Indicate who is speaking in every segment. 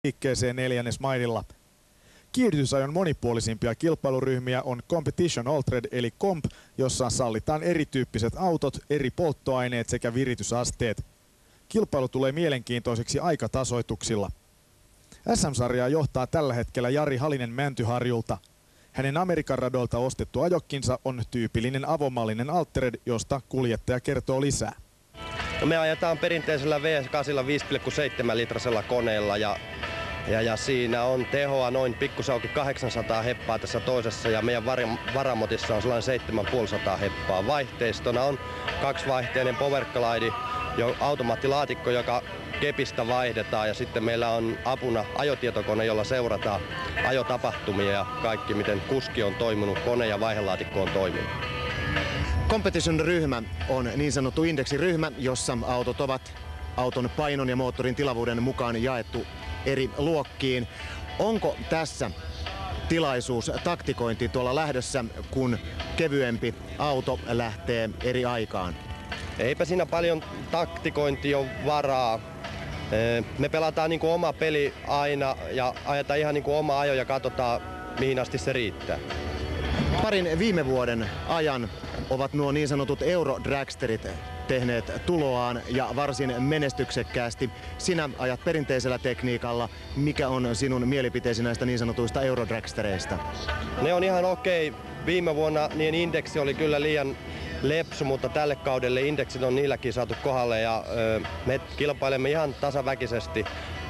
Speaker 1: liikkeeseen neljännesmaililla. Kiihdytysajon monipuolisimpia kilpailuryhmiä on Competition Altered eli Comp, jossa sallitaan erityyppiset autot, eri polttoaineet sekä viritysasteet. Kilpailu tulee mielenkiintoiseksi aikatasoituksilla. SM-sarjaa johtaa tällä hetkellä Jari Halinen Mäntyharjulta. Hänen Amerikan radolta ostettu ajokkinsa on tyypillinen avomallinen Altered, josta kuljettaja kertoo lisää.
Speaker 2: No me ajetaan perinteisellä V8 5,7 litrasella koneella ja siinä on tehoa noin pikkusauki 800 heppaa tässä toisessa ja meidän varamotissa on sellainen 750 heppaa. Vaihteistona on kaksivaihteinen Powerglide, automaattilaatikko, joka kepistä vaihdetaan ja sitten meillä on apuna ajotietokone, jolla seurataan ajotapahtumia ja kaikki miten kuski on toiminut, kone ja vaihelaatikko on toiminut.
Speaker 3: Competition-ryhmä on niin sanottu indeksiryhmä, jossa autot ovat auton painon ja moottorin tilavuuden mukaan jaettu eri luokkiin. Onko tässä tilaisuus taktikointiin tuolla lähdössä, kun kevyempi auto lähtee eri aikaan?
Speaker 2: Eipä siinä paljon taktikointia ole varaa. Me pelataan niin kuin oma peli aina ja ajetaan ihan niin kuin oma ajo ja katsotaan mihin asti se riittää.
Speaker 3: Parin viime vuoden ajan ovat nuo niin sanotut Euro-dragsterit tehneet tuloaan ja varsin menestyksekkäästi. Sinä ajat perinteisellä tekniikalla. Mikä on sinun mielipiteesi näistä niin sanotuista Euro-dragstereista?
Speaker 2: Ne on ihan okei. Viime vuonna niin indeksi oli kyllä liian lepsu, mutta tälle kaudelle indeksit on niilläkin saatu kohdalle ja me kilpailemme ihan tasaväkisesti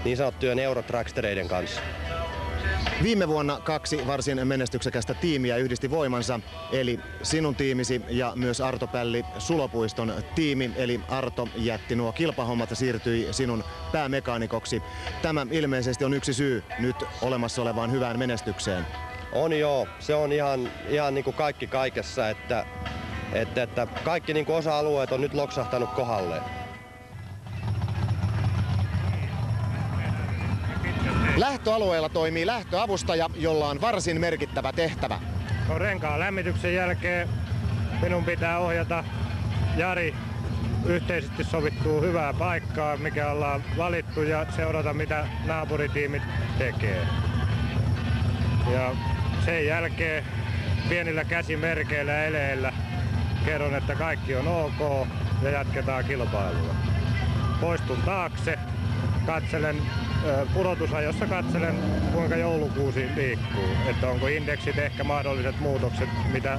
Speaker 2: niin sanottujen Euro-dragstereiden kanssa.
Speaker 3: Viime vuonna kaksi varsin menestyksekästä tiimiä yhdisti voimansa, eli sinun tiimisi ja myös Arto Pälli Sulopuiston tiimi, eli Arto jätti nuo kilpahommat ja siirtyi sinun päämekaanikoksi. Tämä ilmeisesti on yksi syy nyt olemassa olevaan hyvään menestykseen.
Speaker 2: On joo, se on ihan niin kuin kaikki kaikessa, että kaikki niin kuin osa-alueet on nyt loksahtanut kohdalleen.
Speaker 3: Lähtöalueella toimii lähtöavustaja, jolla on varsin merkittävä tehtävä.
Speaker 4: Renkaan lämmityksen jälkeen minun pitää ohjata Jari yhteisesti sovittuu hyvää paikkaa, mikä ollaan valittu, ja seurata mitä naapuritiimit tekee. Ja sen jälkeen pienillä käsimerkeillä ja eleillä kerron, että kaikki on ok ja jatketaan kilpailua. Poistun taakse, katselen pudotusajossa kuinka joulukuusi liikkuu, että onko indeksit ehkä mahdolliset muutokset, mitä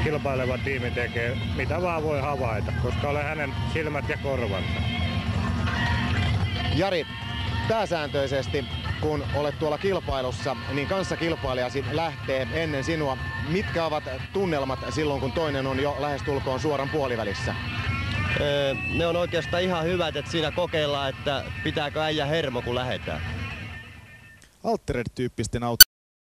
Speaker 4: kilpaileva tiimi tekee, mitä vaan voi havaita, koska olen hänen silmät ja korvansa.
Speaker 3: Jari, pääsääntöisesti kun olet tuolla kilpailussa, niin kanssakilpailijasi lähtee ennen sinua. Mitkä ovat tunnelmat silloin, kun toinen on jo lähestulkoon suoran puolivälissä?
Speaker 2: Ne on oikeastaan ihan hyvät, että siinä kokeillaan, että pitääkö äijä hermo kun lähdetään.
Speaker 1: Altered-tyyppisten autojen